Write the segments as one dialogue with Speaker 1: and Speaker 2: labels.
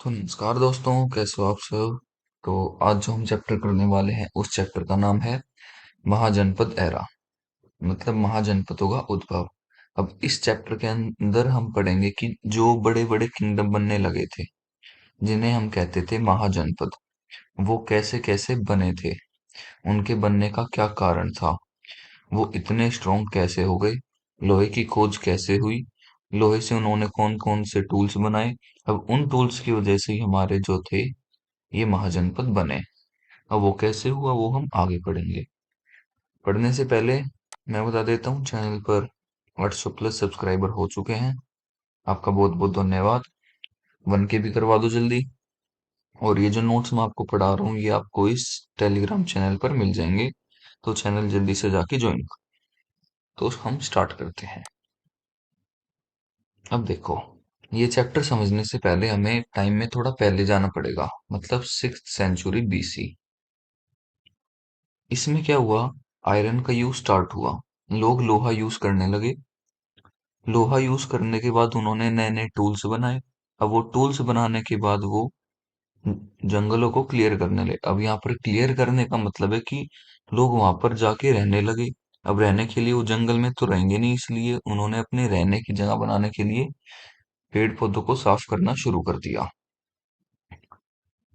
Speaker 1: तो नमस्कार दोस्तों, कैसे हो आप सब। तो आज जो हम चैप्टर करने वाले हैं उस चैप्टर का नाम है महाजनपद एरा, मतलब महाजनपदों का उद्भव। अब इस चैप्टर के अंदर हम पढ़ेंगे कि जो बड़े बड़े किंगडम बनने लगे थे, जिन्हें हम कहते थे महाजनपद, वो कैसे कैसे बने थे, उनके बनने का क्या कारण था, वो इतने स्ट्रॉन्ग कैसे हो गए, लोहे की खोज कैसे हुई, लोहे से उन्होंने कौन कौन से टूल्स बनाए। अब उन टूल्स की वजह से ही हमारे जो थे ये महाजनपद बने। अब वो कैसे हुआ वो हम आगे पढ़ेंगे। पढ़ने से पहले मैं बता देता हूँ, चैनल पर 800 प्लस सब्सक्राइबर हो चुके हैं। आपका बहुत बहुत धन्यवाद। 1K भी करवा दो जल्दी। और ये जो नोट्स मैं आपको पढ़ा रहा हूँ ये आपको इस टेलीग्राम चैनल पर मिल जाएंगे, तो चैनल जल्दी से जाके ज्वाइन करो। तो हम स्टार्ट करते हैं। अब देखो, ये चैप्टर समझने से पहले हमें टाइम में थोड़ा पहले जाना पड़ेगा, मतलब 6th सेंचुरी BC। इसमें क्या हुआ, आयरन का यूज स्टार्ट हुआ, लोग लोहा यूज करने लगे। लोहा यूज करने के बाद उन्होंने नए नए टूल्स बनाए। अब वो टूल्स बनाने के बाद वो जंगलों को क्लियर करने लगे। अब यहाँ पर क्लियर करने का मतलब है कि लोग वहां पर जाके रहने लगे। अब रहने के लिए वो जंगल में तो रहेंगे नहीं, इसलिए उन्होंने अपने रहने की जगह बनाने के लिए पेड़ पौधों को साफ करना शुरू कर दिया।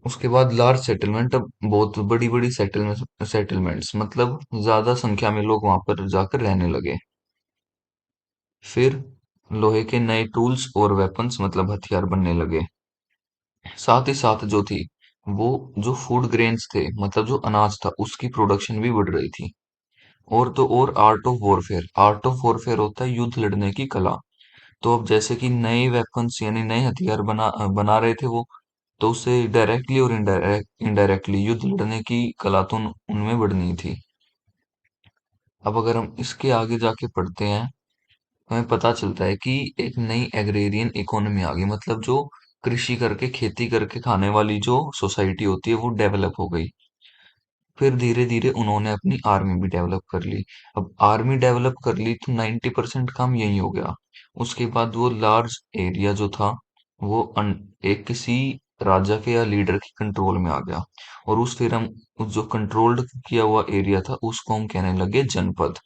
Speaker 1: उसके बाद लार्ज सेटलमेंट, अब बहुत बड़ी बड़ी सेटलमेंट्स, मतलब ज्यादा संख्या में लोग वहां पर जाकर रहने लगे। फिर लोहे के नए टूल्स और वेपन्स, मतलब हथियार बनने लगे। साथ ही साथ जो थी वो जो फूड ग्रेन्स थे, मतलब जो अनाज था, उसकी प्रोडक्शन भी बढ़ रही थी। और तो और art of warfare, art of warfare होता है युद्ध लड़ने की कला। तो अब जैसे कि नए वेपन्स यानी नए हथियार बना रहे थे वो, तो उससे डायरेक्टली और इनडायरेक्टली युद्ध लड़ने की कला तो उनमें बढ़नी थी। अब अगर हम इसके आगे जाके पढ़ते हैं, हमें पता चलता है कि एक नई एग्रेरियन इकोनॉमी आ गई, मतलब जो कृषि करके खेती करके खाने वाली जो सोसाइटी होती है वो डेवलप हो गई। फिर धीरे धीरे उन्होंने अपनी आर्मी भी डेवलप कर ली। अब आर्मी डेवलप कर ली तो 90% काम यही हो गया। उसके बाद वो लार्ज एरिया जो था वो एक किसी राजा के या लीडर के कंट्रोल में आ गया। और उस फिर हम उस जो कंट्रोल्ड किया हुआ एरिया था उसको हम कहने लगे जनपद।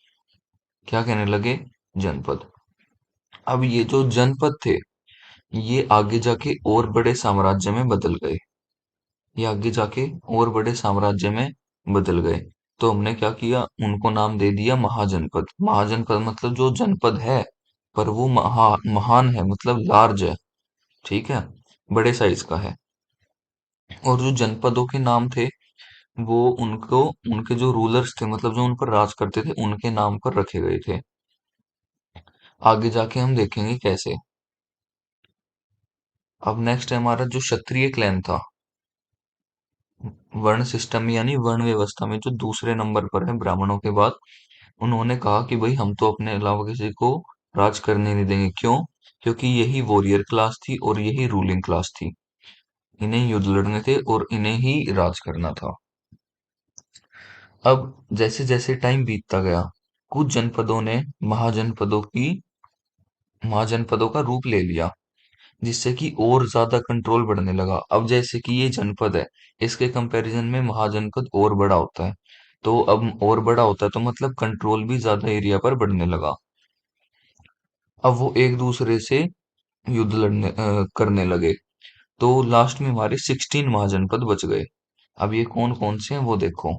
Speaker 1: क्या कहने लगे? जनपद। अब ये जो जनपद थे ये आगे जाके और बड़े साम्राज्य में बदल गए। ये आगे जाके और बड़े साम्राज्य में बदल गए। तो हमने क्या किया, उनको नाम दे दिया महाजनपद। महाजनपद मतलब जो जनपद है पर वो महान है, मतलब लार्ज है। ठीक है, बड़े साइज का है। और जो जनपदों के नाम थे वो उनको उनके जो रूलर्स थे, मतलब जो उन पर राज करते थे, उनके नाम पर रखे गए थे। आगे जाके हम देखेंगे कैसे। अब नेक्स्ट है हमारा जो क्षत्रिय क्लैन था। वर्ण सिस्टम यानी वर्ण व्यवस्था में जो दूसरे नंबर पर है ब्राह्मणों के बाद, उन्होंने कहा कि भाई हम तो अपने अलावा किसी को राज करने नहीं देंगे। क्यों? क्योंकि यही वॉरियर क्लास थी और यही रूलिंग क्लास थी। इन्हें युद्ध लड़ने थे और इन्हें ही राज करना था। अब जैसे जैसे टाइम बीतता गया, कुछ जनपदों ने महाजनपदों का रूप ले लिया, जिससे कि और ज्यादा कंट्रोल बढ़ने लगा। अब जैसे कि ये जनपद है, इसके कंपैरिजन में महाजनपद और बड़ा होता है। तो अब और बड़ा होता है तो मतलब कंट्रोल भी ज्यादा एरिया पर बढ़ने लगा। अब वो एक दूसरे से युद्ध करने लगे। तो लास्ट में हमारे 16 महाजनपद बच गए। अब ये कौन कौन से हैं वो देखो।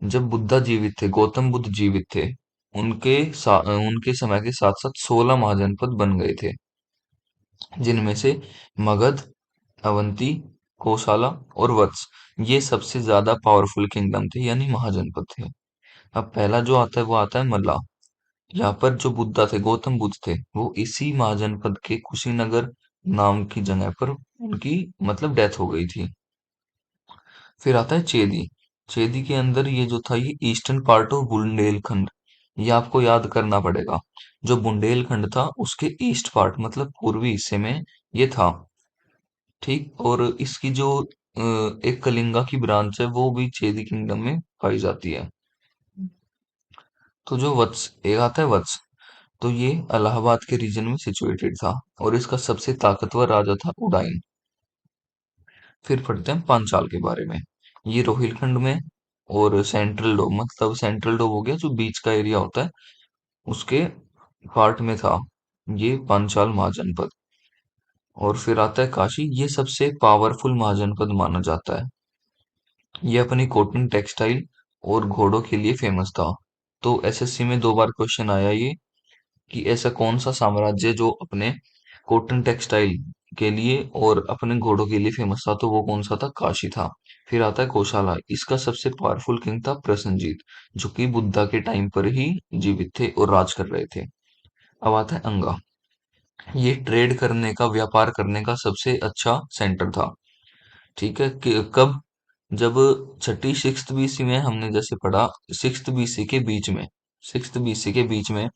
Speaker 1: जब बुद्धा जीवित थे, गौतम बुद्ध जीवित थे, उनके समय के साथ साथ 16 महाजनपद बन गए थे, जिनमें से मगध, अवंती, कोशाला और वत्स, ये सबसे ज्यादा पावरफुल किंगडम थे यानी महाजनपद थे। अब पहला जो आता है वो आता है मल्ला। यहाँ पर जो बुद्धा थे, गौतम बुद्ध थे, वो इसी महाजनपद के कुशीनगर नाम की जगह पर उनकी मतलब डेथ हो गई थी। फिर आता है चेदी। चेदी के अंदर ये जो था ये ईस्टर्न पार्ट ऑफ बुंदेलखंड, ये आपको याद करना पड़ेगा। जो बुंदेलखंड था उसके ईस्ट पार्ट मतलब पूर्वी हिस्से में ये था। ठीक, और इसकी जो एक कलिंगा की ब्रांच है वो भी चेदी किंगडम में पाई जाती है। तो जो वत्स एक आता है वत्स, तो ये इलाहाबाद के रीजन में सिचुएटेड था और इसका सबसे ताकतवर राजा था उदयन। फिर पढ़ते हैं पांचाल के बारे में। ये रोहिलखंड में और सेंट्रल डोब, मतलब सेंट्रल डोब हो गया जो बीच का एरिया होता है, उसके पार्ट में था ये पांचाल महाजनपद। और फिर आता है काशी, ये सबसे पावरफुल महाजनपद माना जाता है। ये अपनी कॉटन टेक्सटाइल और घोड़ों के लिए फेमस था। तो एसएससी में 2 बार क्वेश्चन आया ये, कि ऐसा कौन सा साम्राज्य जो अपने कॉटन टेक्सटाइल के लिए और अपने घोड़ों के लिए फेमस था, तो वो कौन सा था? काशी था। फिर आता है कोशाला, इसका सबसे पावरफुल किंग था प्रसेनजीत, जो कि बुद्धा के टाइम पर ही जीवित थे और राज कर रहे थे। अब आता है अंगा, ये ट्रेड करने का, व्यापार करने का सबसे अच्छा सेंटर था। ठीक है, कि कब? जब छठी सिक्स्थ बीसी में हमने जैसे पढ़ा, सिक्स्थ बीसी के बीच में, सिक्स्थ बीसी के बीच में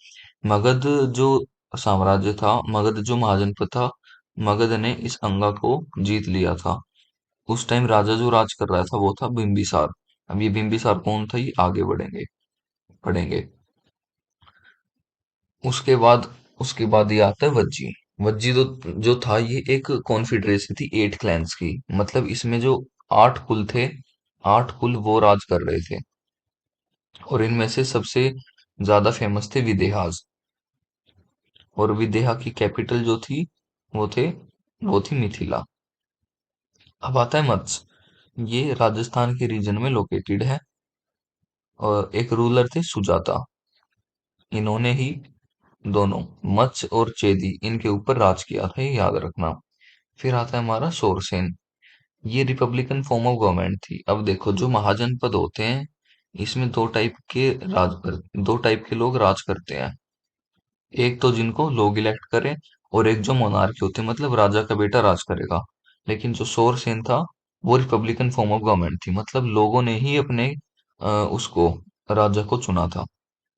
Speaker 1: मगध जो साम्राज्य था, मगध जो महाजनपद था, मगध ने इस अंगा को जीत लिया था। उस टाइम राजा जो राज कर रहा था वो था बिंबिसार। अब ये बिंबिसार कौन था, ये आगे बढ़ेंगे पढ़ेंगे। उसके बाद उसके बाद ये आता है वज्जी। वज्जी जो था, ये एक कॉन्फिडरेसी थी 8 क्लैंस की, मतलब इसमें जो 8 कुल थे, 8 कुल वो राज कर रहे थे। और इनमें से सबसे ज्यादा फेमस थे विदेहास। और विदेहा की कैपिटल जो थी, वो थे वो थी मिथिला। अब आता है मत्स्य, ये राजस्थान के रीजन में लोकेटेड है। और एक रूलर थे सुजाता, इन्होंने ही दोनों मत्स्य और चेदी इनके ऊपर राज किया था, ये याद रखना। फिर आता है हमारा शोरसेन, ये रिपब्लिकन फॉर्म ऑफ गवर्नमेंट थी। अब देखो, जो महाजनपद होते हैं, इसमें दो टाइप के लोग राज करते हैं। एक तो जिनको लोग इलेक्ट करें, और एक जो मोनार्की होते हैं, मतलब राजा का बेटा राज करेगा। लेकिन जो शोरसेन था, वो रिपब्लिकन फॉर्म ऑफ गवर्नमेंट थी, मतलब लोगों ने ही अपने उसको राजा को चुना था।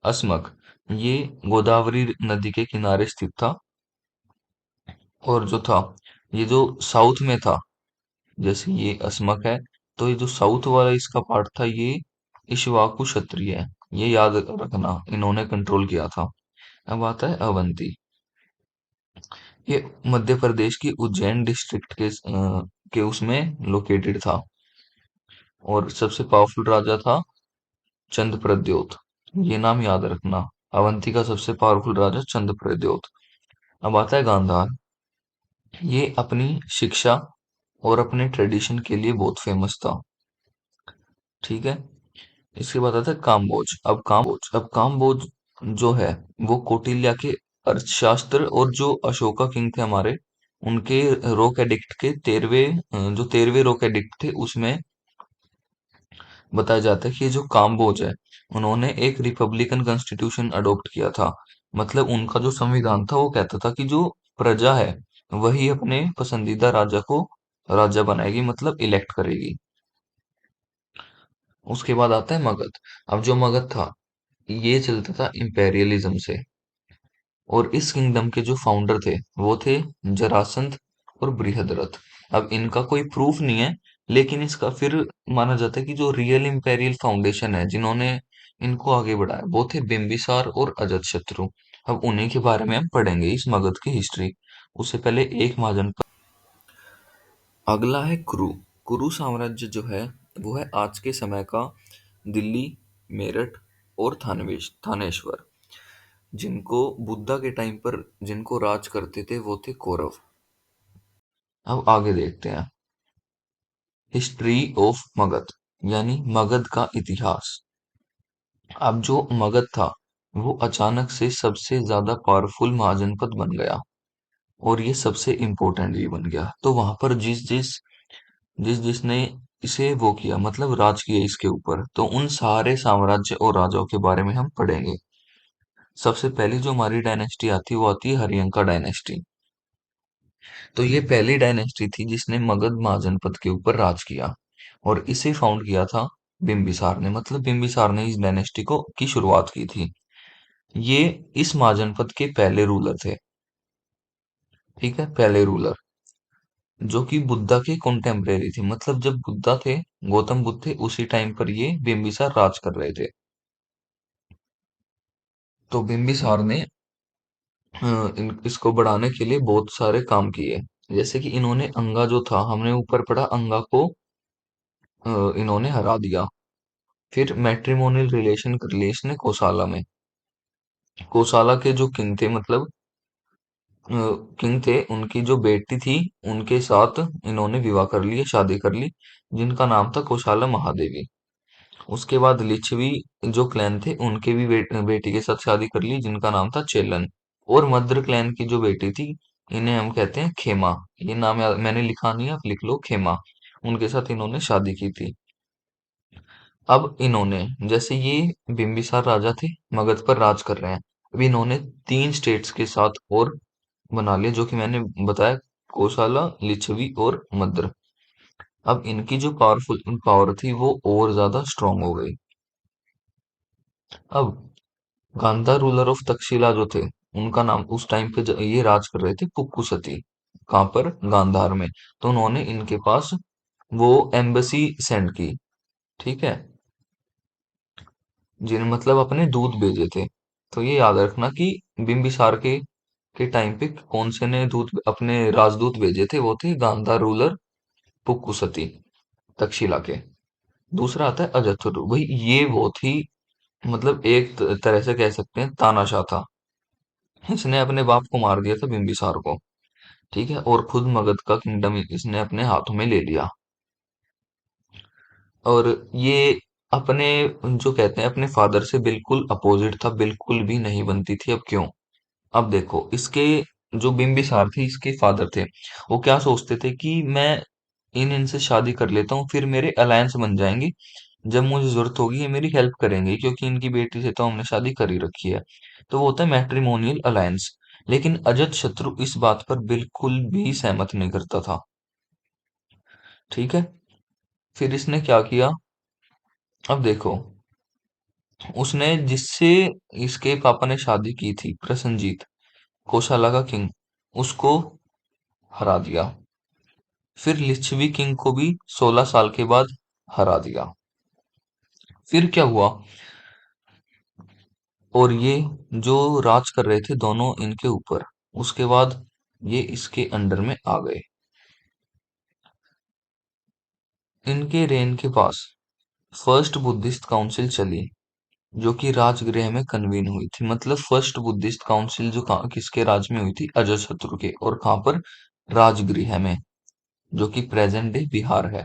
Speaker 1: असमक, ये गोदावरी नदी के किनारे स्थित था। और जो था, ये जो साउथ में था, जैसे ये असमक है, तो ये जो साउथ वाला इसका पार्ट था, ये इक्ष्वाकु क्षत्रिय है। ये याद रखना, इन्होंने कंट्रोल किया था। अब आता है अवंती, ये मध्य प्रदेश की उज्जैन डिस्ट्रिक्ट के उसमें लोकेटेड था। और सबसे पावरफुल राजा था चंद्रप्रद्योत, ये नाम याद रखना। अवंती का सबसे पावरफुल राजा चंद्रप्रद्योत। अब आता है गांधार, ये अपनी शिक्षा और अपने ट्रेडिशन के लिए बहुत फेमस था। ठीक है, इसके बाद आता है काम्बोज। अब काम्बोज जो है, वो कौटिल्य के अर्थशास्त्र, और जो अशोका किंग थे हमारे, उनके रॉक एडिक्ट के 13वें रॉक एडिक्ट थे, उसमें बताया जाता है कि ये जो काम्बोज है, उन्होंने एक रिपब्लिकन कॉन्स्टिट्यूशन अडॉप्ट किया था। मतलब उनका जो संविधान था, वो कहता था कि जो प्रजा है, वही अपने पसंदीदा राजा को राजा बनाएगी, मतलब इलेक्ट करेगी। उसके बाद आता है मगध। अब जो मगध था, ये चलता था इंपेरियलिज्म से। और इस किंगडम के जो फाउंडर थे, वो थे जरासंध और बृहद्रथ। अब इनका कोई प्रूफ नहीं है, लेकिन इसका फिर माना जाता है कि जो रियल इंपेरियल फाउंडेशन है, जिन्होंने इनको आगे बढ़ाया, वो थे बिंबिसार और अजातशत्रु। अब उन्हीं के बारे में हम पढ़ेंगे, इस मगध की हिस्ट्री। उससे पहले एक महाजन। अगला है कुरु। कुरु साम्राज्य जो है, वो है आज के समय का दिल्ली, मेरठ और थानेश्वर। जिनको बुद्धा के टाइम पर जिनको राज करते थे, वो थे कौरव। अब आगे देखते हैं, हिस्ट्री ऑफ मगध, यानी मगध का इतिहास। अब जो मगध था, वो अचानक से सबसे ज्यादा पावरफुल महाजनपद बन गया, और ये सबसे इम्पोर्टेंट भी बन गया। तो वहां पर जिस जिसने इसे वो किया, मतलब राज किया इसके ऊपर, तो उन सारे साम्राज्य और राजाओं के बारे में हम पढ़ेंगे। सबसे पहली जो हमारी डायनेस्टी आती है, वो आती है हरियंका डायनेस्टी। तो ये पहली डायनेस्टी थी जिसने मगध महाजनपद के ऊपर राज किया, और इसे फाउंड किया था बिंबिसार ने, मतलब बिंबिसार ने इस डायनेस्टी को की शुरुआत की थी। ये इस महाजनपद के पहले रूलर थे। ठीक है, पहले रूलर, जो कि बुद्धा के कॉन्टेम्परेरी थे, मतलब जब बुद्धा थे, गौतम बुद्ध थे, उसी टाइम पर ये बिंबिसार राज कर रहे थे। तो बिंबिसार ने इसको बढ़ाने के लिए बहुत सारे काम किए। जैसे कि इन्होंने अंगा जो था, हमने ऊपर पढ़ा, अंगा को इन्होंने हरा दिया। फिर मैट्रिमोनियल रिलेशन कर लिए इसने कोसाला में। कोसाला के जो किंग थे, मतलब किंग थे, उनकी जो बेटी थी, उनके साथ इन्होंने विवाह कर लिए, शादी कर ली, जिनका नाम था कोशाला महादेवी। उसके बाद लिच्छवी जो क्लैन थे, उनके भी बेटी के साथ शादी कर ली, जिनका नाम था चेलन। और मद्र क्लैन की जो बेटी थी, इन्हें हम कहते हैं खेमा। ये नाम मैंने लिखा नहीं है, आप लिख लो खेमा। उनके साथ इन्होंने शादी की थी। अब इन्होंने, जैसे ये बिंबिसार राजा थे, मगध पर राज कर रहे हैं। अब इन्होंने 3 स्टेट्स के साथ और बना लिया, जो कि मैंने बताया, कोसाला, लिच्छवी और मद्र। अब इनकी जो पावर थी वो और ज्यादा स्ट्रांग हो गई। अब गांधार रूलर ऑफ तक्षशिला जो थे, उनका नाम उस टाइम पे ये राज कर रहे थे पुक्कुसती। कहाँ पर? गांधार में। तो उन्होंने इनके पास वो एम्बेसी सेंड की। ठीक है, जिन मतलब अपने दूत भेजे थे। तो ये याद रखना कि बिंबिसार के टाइम पे कौन से ने दूत अपने राजदूत भेजे थे, वो थे गांधार रूलर पुक्कुसती, तक्षशिला के। दूसरा आता है अजतरु। भाई ये वो थी, मतलब एक तरह से कह सकते हैं तानाशाह था। इसने अपने बाप को मार दिया था, बिंबिसार को। ठीक है, और खुद मगध का किंगडम इसने अपने हाथों में ले लिया। और ये अपने, जो कहते हैं, अपने फादर से बिल्कुल अपोजिट था, बिल्कुल भी नहीं बनती थी। अब क्यों? अब देखो, इसके जो बिंबिसार थे, इसके फादर थे, वो क्या सोचते थे कि मैं इनसे शादी कर लेता हूँ, फिर मेरे अलायंस बन जाएंगे। जब मुझे जरूरत होगी ये मेरी हेल्प करेंगे, क्योंकि इनकी बेटी से तो हमने शादी कर ही रखी है। तो वो होता है मैट्रिमोनियल अलायंस। लेकिन अजत शत्रु इस बात पर बिल्कुल भी सहमत नहीं करता था। ठीक है, फिर इसने क्या किया? अब देखो, उसने जिससे इसके पापा ने शादी की थी, प्रसन्नजीत, कोशाला का किंग, उसको हरा दिया। फिर लिच्छवी किंग को भी 16 साल के बाद हरा दिया। फिर क्या हुआ? और ये जो राज कर रहे थे दोनों इनके ऊपर, उसके बाद ये इसके अंडर में आ गए। इनके रेन के पास फर्स्ट बुद्धिस्ट काउंसिल चली, जो कि राजगृह में कन्वीन हुई थी। मतलब फर्स्ट बुद्धिस्ट काउंसिल जो किसके राज में हुई थी? अजातशत्रु के। और कहाँ पर? राजगृह में, जो कि प्रेजेंट डे बिहार है।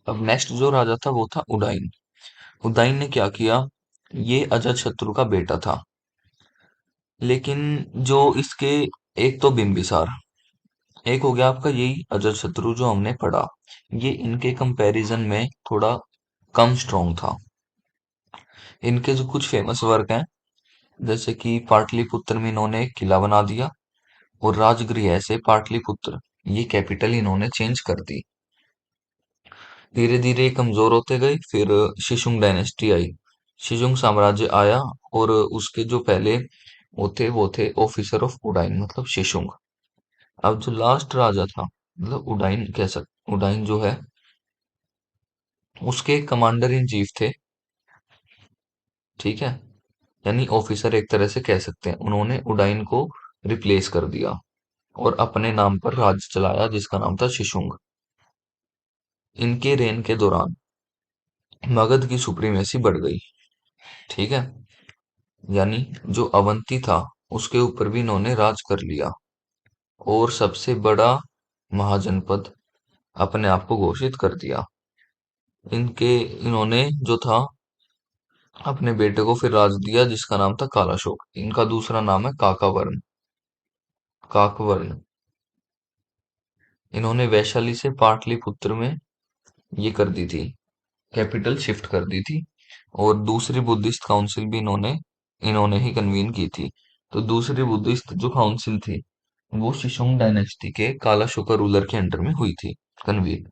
Speaker 1: अब नेक्स्ट जो राजा था वो था उदाइन। उदाइन ने क्या किया? ये अजातशत्रु का बेटा था। लेकिन जो इसके, एक तो बिंबिसार, एक हो गया आपका यही अजातशत्रु जो हमने पढ़ा, ये इनके कंपैरिजन में थोड़ा कम स्ट्रांग था। इनके जो कुछ फेमस वर्क हैं, जैसे कि पाटलिपुत्र में इन्होंने एक किला बना दिया, और राजगृह से पाटलिपुत्र, ये कैपिटल इन्होंने चेंज कर दी। धीरे धीरे कमजोर होते गए। फिर शिशुंग डायनेस्टी आई, शिशुंग साम्राज्य आया। और उसके जो पहले वो थे ऑफिसर ऑफ उडाइन, मतलब शिशुंग। अब जो लास्ट राजा था, मतलब उडाइन कह सकते, उडाइन जो है, उसके कमांडर इन चीफ थे। ठीक है, यानी ऑफिसर एक तरह से कह सकते हैं। उन्होंने उडाइन को रिप्लेस कर दिया और अपने नाम पर राज्य चलाया, जिसका नाम था शिशुंग। इनके रेन के दौरान मगध की सुप्रीमेसी बढ़ गई। ठीक है, यानी जो अवंती था, उसके ऊपर भी इन्होंने राज कर लिया, और सबसे बड़ा महाजनपद अपने आप को घोषित कर दिया। इन्होंने जो था, अपने बेटे को फिर राज दिया, जिसका नाम था कालाशोक। इनका दूसरा नाम है काकावर्ण, काकवर्ण। इन्होंने वैशाली से पाटलिपुत्र में ये कर दी थी, कैपिटल शिफ्ट कर दी थी। और दूसरी बुद्धिस्ट काउंसिल भी इन्होंने इन्होंने ही कन्वीन की थी। तो दूसरी बुद्धिस्ट जो काउंसिल थी, वो शिशोंग डायनेस्टी के कालाशोका रूलर के अंडर में हुई थी, कन्वीन।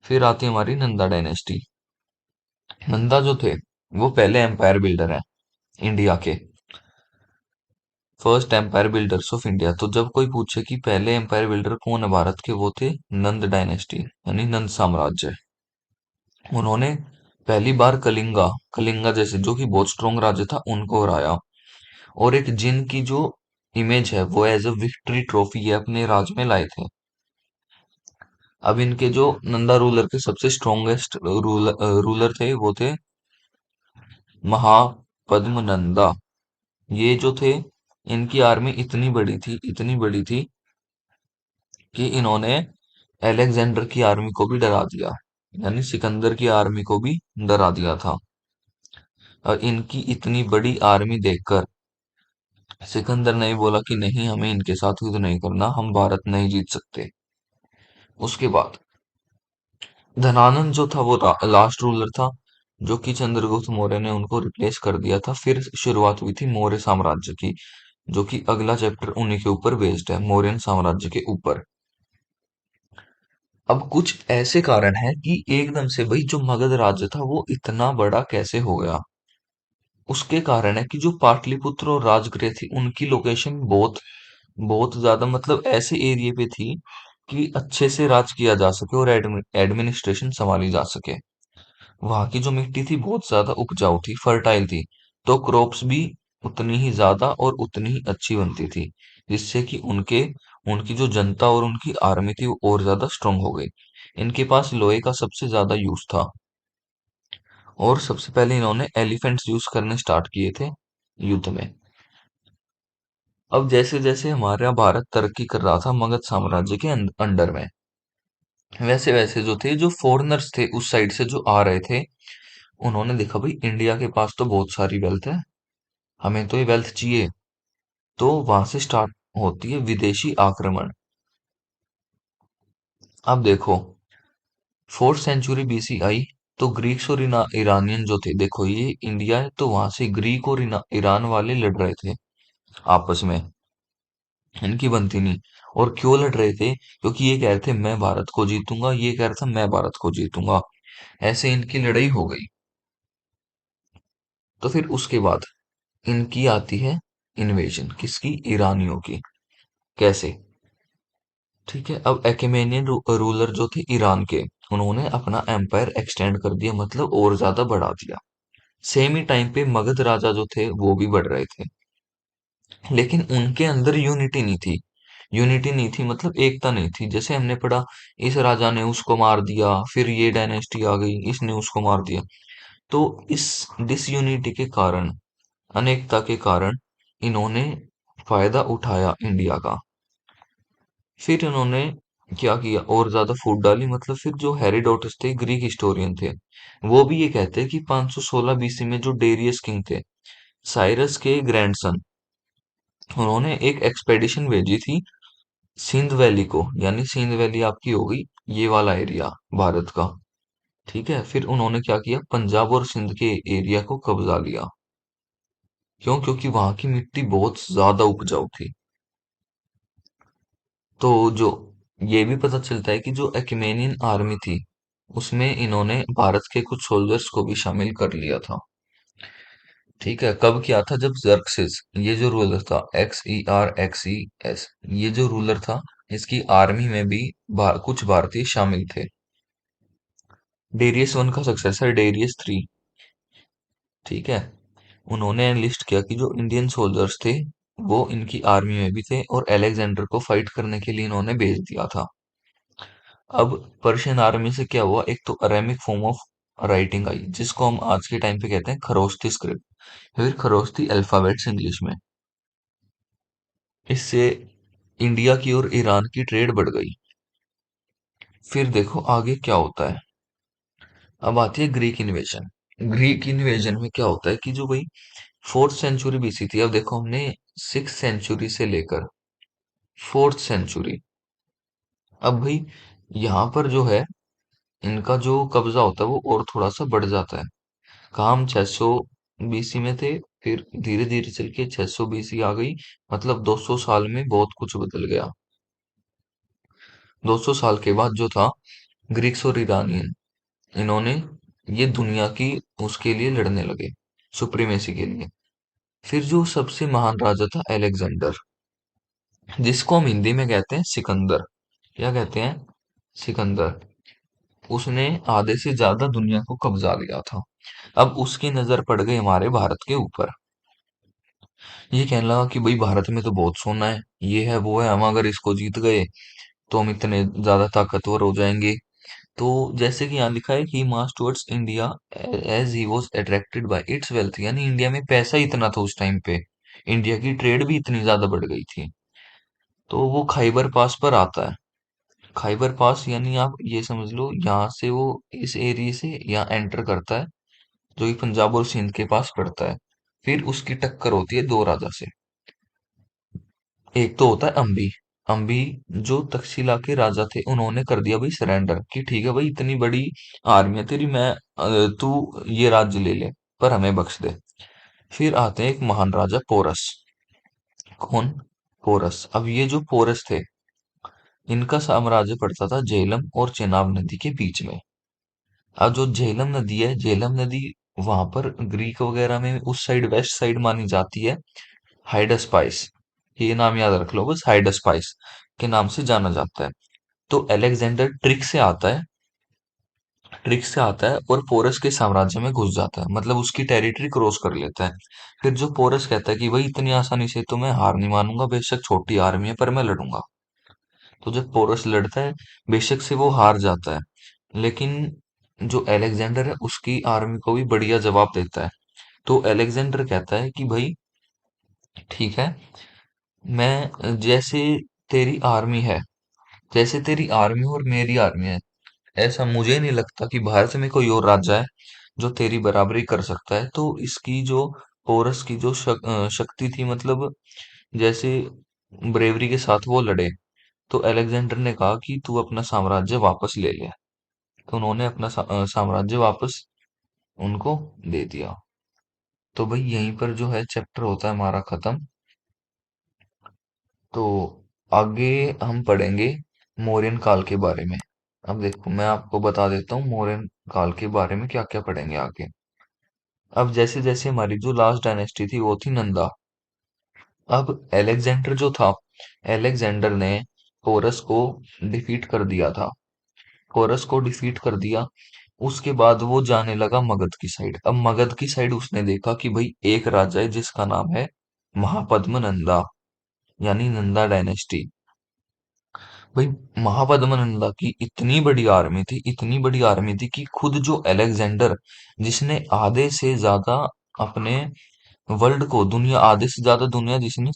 Speaker 1: फिर आती है हमारी नंदा डायनेस्टी। नंदा जो थे, वो पहले एम्पायर बिल्डर हैं इंडिया के, first empire builders of India. तो जब कोई पूछे कि पहले एम्पायर बिल्डर कौन है भारत के, वो थे नंद डायनेस्टी, यानी नंद साम्राज्य। उन्होंने पहली बार कलिंगा, कलिंगा जैसे जो कि बहुत स्ट्रॉन्ग राज्य था उनको हराया। और एक जिन की जो इमेज है वो एज अ विक्ट्री ट्रॉफी ये अपने राज में लाए थे। अब इनके जो नंदा रूलर के सबसे स्ट्रॉन्गेस्ट रूलर थे वो थे महापद्मनंदा। ये जो थे इनकी आर्मी इतनी बड़ी थी कि इन्होंने अलेक्जेंडर की आर्मी को भी डरा दिया, यानी सिकंदर की आर्मी को भी डरा दिया था। और इनकी इतनी बड़ी आर्मी देखकर सिकंदर ने भी बोला कि नहीं, हमें इनके साथ युद्ध नहीं करना, हम भारत नहीं जीत सकते। उसके बाद धनानंद जो था वो लास्ट रूलर था, जो कि चंद्रगुप्त मौर्य ने उनको रिप्लेस कर दिया था। फिर शुरुआत हुई थी मौर्य साम्राज्य की, जो कि अगला चैप्टर उन्हीं के ऊपर बेस्ड है, मौर्यन साम्राज्य के ऊपर। अब कुछ ऐसे कारण हैं कि एकदम से भाई जो मगध राज्य था वो इतना बड़ा कैसे हो गया। उसके कारण है कि जो पाटलिपुत्र और राजगृह थी उनकी लोकेशन बहुत बहुत ज्यादा मतलब ऐसे एरिया पे थी कि अच्छे से राज किया जा सके और एडमिनिस्ट्रेशन संभाली जा सके। वहां की जो मिट्टी थी बहुत ज्यादा उपजाऊ थी, फर्टाइल थी, तो क्रॉप्स भी उतनी ही ज्यादा और उतनी ही अच्छी बनती थी, जिससे कि उनके उनकी जो जनता और उनकी आर्मी थी वो और ज्यादा स्ट्रांग हो गई। इनके पास लोहे का सबसे ज्यादा यूज था, और सबसे पहले इन्होंने एलिफेंट्स यूज करने स्टार्ट किए थे युद्ध में। अब जैसे जैसे हमारा भारत तरक्की कर रहा था मगध साम्राज्य के अंडर में, वैसे वैसे जो थे जो फॉरेनर्स थे उस साइड से जो आ रहे थे, उन्होंने देखा भाई इंडिया के पास तो बहुत सारी वेल्थ है, हमें तो ये वेल्थ चाहिए। तो वहां से स्टार्ट होती है विदेशी आक्रमण। अब देखो, 4th सेंचुरी बीसी आई तो ग्रीक्स और ईरानियन जो थे, देखो ये इंडिया है तो वहां से ग्रीक और ईरान वाले लड़ रहे थे आपस में, इनकी बनती नहीं। और क्यों लड़ रहे थे? क्योंकि ये कह रहे थे मैं भारत को जीतूंगा, ये कह रहा था मैं भारत को जीतूंगा, ऐसे इनकी लड़ाई हो गई। तो फिर उसके बाद इनकी आती है इन्वेजन, किसकी? ईरानियों की। कैसे? ठीक है, अब अकेमेनियन रूलर जो थे ईरान के, उन्होंने अपना एम्पायर एक्सटेंड कर दिया, मतलब और ज्यादा बढ़ा दिया। सेम ही टाइम पे मगध राजा जो थे वो भी बढ़ रहे थे, लेकिन उनके अंदर यूनिटी नहीं थी, मतलब एकता नहीं थी। जैसे हमने पढ़ा, इस राजा ने उसको मार दिया, फिर ये डायनेस्टी आ गई, इसने उसको मार दिया। तो इस डिसयूनिटी के कारण, अनेकता के कारण, इन्होंने फायदा उठाया इंडिया का। फिर इन्होंने क्या किया, और ज्यादा फूट डाली। मतलब फिर जो हेरोडोटस थे, ग्रीक हिस्टोरियन थे, वो भी ये कहते हैं कि 516 बीसी में जो डेरियस किंग थे, साइरस के ग्रैंडसन, उन्होंने एक एक्सपेडिशन भेजी थी सिंध वैली को, यानी सिंध वैली आपकी हो गई ये वाला एरिया भारत का। ठीक है, फिर उन्होंने क्या किया, पंजाब और सिंध के एरिया को कब्जा लिया। क्यों? क्योंकि वहां की मिट्टी बहुत ज्यादा उपजाऊ थी। तो जो ये भी पता चलता है कि जो एक्मेनियन आर्मी थी उसमें इन्होंने भारत के कुछ सोल्जर्स को भी शामिल कर लिया था। ठीक है, कब किया था? जब जर्कसिस, ये जो रूलर था, XERXES, ये जो रूलर था, इसकी आर्मी में भी कुछ भारतीय शामिल थे। डेरियस वन का सक्सेसर डेरियस थ्री, ठीक है, उन्होंने एनलिस्ट किया कि जो इंडियन सोल्जर्स थे वो इनकी आर्मी में भी थे, और अलेक्जेंडर को फाइट करने के लिए इन्होंने भेज दिया था। अब पर्शियन आर्मी से क्या हुआ, एक तो Aramaic form of writing I, जिसको हम आज के टाइम पे कहते हैं खरोष्ठी स्क्रिप्ट, फिर खरोष्ठी अल्फाबेट्स इंग्लिश में। इससे इंडिया की और ईरान की ट्रेड बढ़ गई। फिर देखो आगे क्या होता है। अब आती है ग्रीक इन्वेजन। ग्रीक इन्वेजन में क्या होता है कि जो भाई 4th सेंचुरी बीसी थी, अब देखो हमने 6th सेंचुरी से लेकर 4th सेंचुरी, अब भाई यहाँ पर जो है इनका जो कब्जा होता है वो और थोड़ा सा बढ़ जाता है। काम 600 बीसी में थे, फिर धीरे धीरे चल के 600 बीसी आ गई, मतलब 200 साल में बहुत कुछ बदल गया। 200 साल के बाद जो था, ग्रीक्स और ईरानियन, इन्होंने ये दुनिया की उसके लिए लड़ने लगे, सुप्रीमेसी के लिए। फिर जो सबसे महान राजा था अलेक्जेंडर, जिसको हम हिंदी में कहते हैं सिकंदर। क्या कहते हैं? सिकंदर। उसने आधे से ज्यादा दुनिया को कब्जा लिया था। अब उसकी नजर पड़ गई हमारे भारत के ऊपर। ये कहने लगा कि भाई भारत में तो बहुत सोना है, ये है वो है, हम अगर इसको जीत गए तो हम इतने ज्यादा ताकतवर हो जाएंगे। तो जैसे कि यहाँ लिखा है he march towards India as he was attracted by its wealth, यानी इंडिया में पैसा इतना था उस टाइम पे, इंडिया की ट्रेड भी इतनी ज्यादा बढ़ गई थी। तो वो खाइबर पास पर आता है। खाइबर पास यानी आप ये समझ लो, यहाँ से वो इस एरिया से यहाँ एंटर करता है, जो कि पंजाब और सिंध के पास पड़ता है। फिर उसकी टक्कर होती है दो राजा से। एक तो होता है अंबी। अंबी जो तक्षशिला के राजा थे, उन्होंने कर दिया भाई सरेंडर कि ठीक है भाई, इतनी बड़ी आर्मी है तेरी, मैं तू ये राज्य ले ले, पर हमें बख्श दे। फिर आते हैं एक महान राजा पोरस। कौन? पोरस। अब ये जो पोरस थे, इनका साम्राज्य पड़ता था झेलम और चेनाब नदी के बीच में। अब जो झेलम नदी है, झेलम नदी वहां पर ग्रीक वगैरह में उस साइड, वेस्ट साइड मानी जाती है हाइडस्पाइस। ये नाम याद रख लो बस, हाइडस्पाइस के नाम से जाना जाता है। तो अलेक्जेंडर ट्रिक्स से आता है और पोरस के साम्राज्य में घुस जाता है, मतलब उसकी टेरिटरी क्रॉस कर लेता है। फिर जो पोरस कहता है कि भाई इतनी आसानी से तो मैं हार नहीं मानूंगा, बेशक छोटी आर्मी है पर मैं लड़ूंगा। तो जब पोरस लड़ता है, बेशक से वो हार जाता है, लेकिन जो अलेक्जेंडर है उसकी आर्मी को भी बढ़िया जवाब देता है। तो अलेक्जेंडर कहता है कि भाई ठीक है, मैं जैसे तेरी आर्मी है, जैसे तेरी आर्मी और मेरी आर्मी है, ऐसा मुझे नहीं लगता कि भारत में कोई और राज्य है जो तेरी बराबरी कर सकता है। तो इसकी जो पोरस की जो शक्ति थी, मतलब जैसे ब्रेवरी के साथ वो लड़े, तो अलेक्जेंडर ने कहा कि तू अपना साम्राज्य वापस ले ले। तो उन्होंने अपना साम्राज्य वापस उनको दे दिया। तो भाई यहीं पर जो है चैप्टर होता है हमारा खत्म। तो आगे हम पढ़ेंगे मौर्यन काल के बारे में। अब देखो मैं आपको बता देता हूँ मौर्यन काल के बारे में क्या क्या पढ़ेंगे आगे। अब जैसे जैसे हमारी जो लास्ट डायनेस्टी थी वो थी नंदा। अब एलेक्जेंडर जो था, एलेक्जेंडर ने पोरस को डिफीट कर दिया था। पोरस को डिफीट कर दिया, उसके बाद वो जाने लगा मगध की साइड। अब मगध की साइड उसने देखा कि भाई एक राजा है जिसका नाम है महापद्म नंदा, यानी नंदा डायनेस्टी। भाई महापद्म नंदा की इतनी बड़ी आर्मी थी, इतनी बड़ी आर्मी थी कि खुद जो अलेक्जेंडर, जिसने आधे से ज्यादा अपने वर्ल्ड को, दुनिया आधे से ज्यादा दुनिया जिसने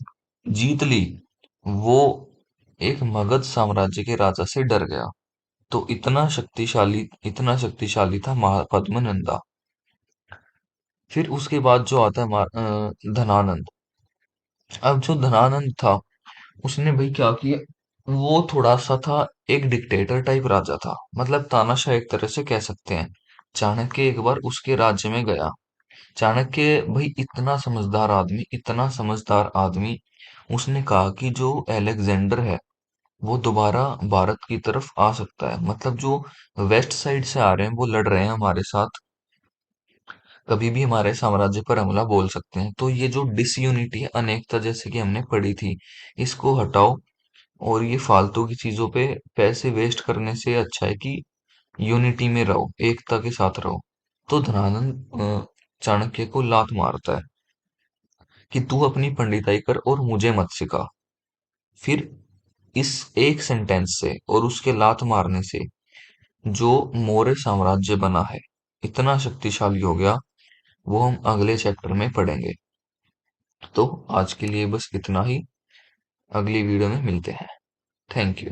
Speaker 1: जीत ली, वो एक मगध साम्राज्य के राजा से डर गया। तो इतना शक्तिशाली था महापद्म नंदा। फिर उसके बाद जो आता है धनानंद। अब जो धनानंद था, उसने भाई क्या किया, वो थोड़ा सा था, एक डिक्टेटर टाइप राजा था, मतलब तानाशाह एक तरह से कह सकते हैं। चाणक्य एक बार उसके राज्य में गया। चाणक्य भाई इतना समझदार आदमी, इतना समझदार आदमी, उसने कहा कि जो अलेक्जेंडर है वो दोबारा भारत की तरफ आ सकता है, मतलब जो वेस्ट साइड से आ रहे हैं वो लड़ रहे हैं हमारे साथ, कभी भी हमारे साम्राज्य पर हमला बोल सकते हैं। तो ये जो डिसयूनिटी है, अनेकता जैसे कि हमने पढ़ी थी, इसको हटाओ, और ये फालतू की चीजों पे पैसे वेस्ट करने से अच्छा है कि यूनिटी में रहो, एकता के साथ रहो। तो धनानंद चाणक्य को लात मारता है कि तू अपनी पंडिताई कर और मुझे मत सिखा। फिर इस एक सेंटेंस से और उसके लात मारने से जो मौर्य साम्राज्य बना है, इतना शक्तिशाली हो गया, वो हम अगले चैप्टर में पढ़ेंगे। तो आज के लिए बस इतना ही, अगली वीडियो में मिलते हैं। Thank you.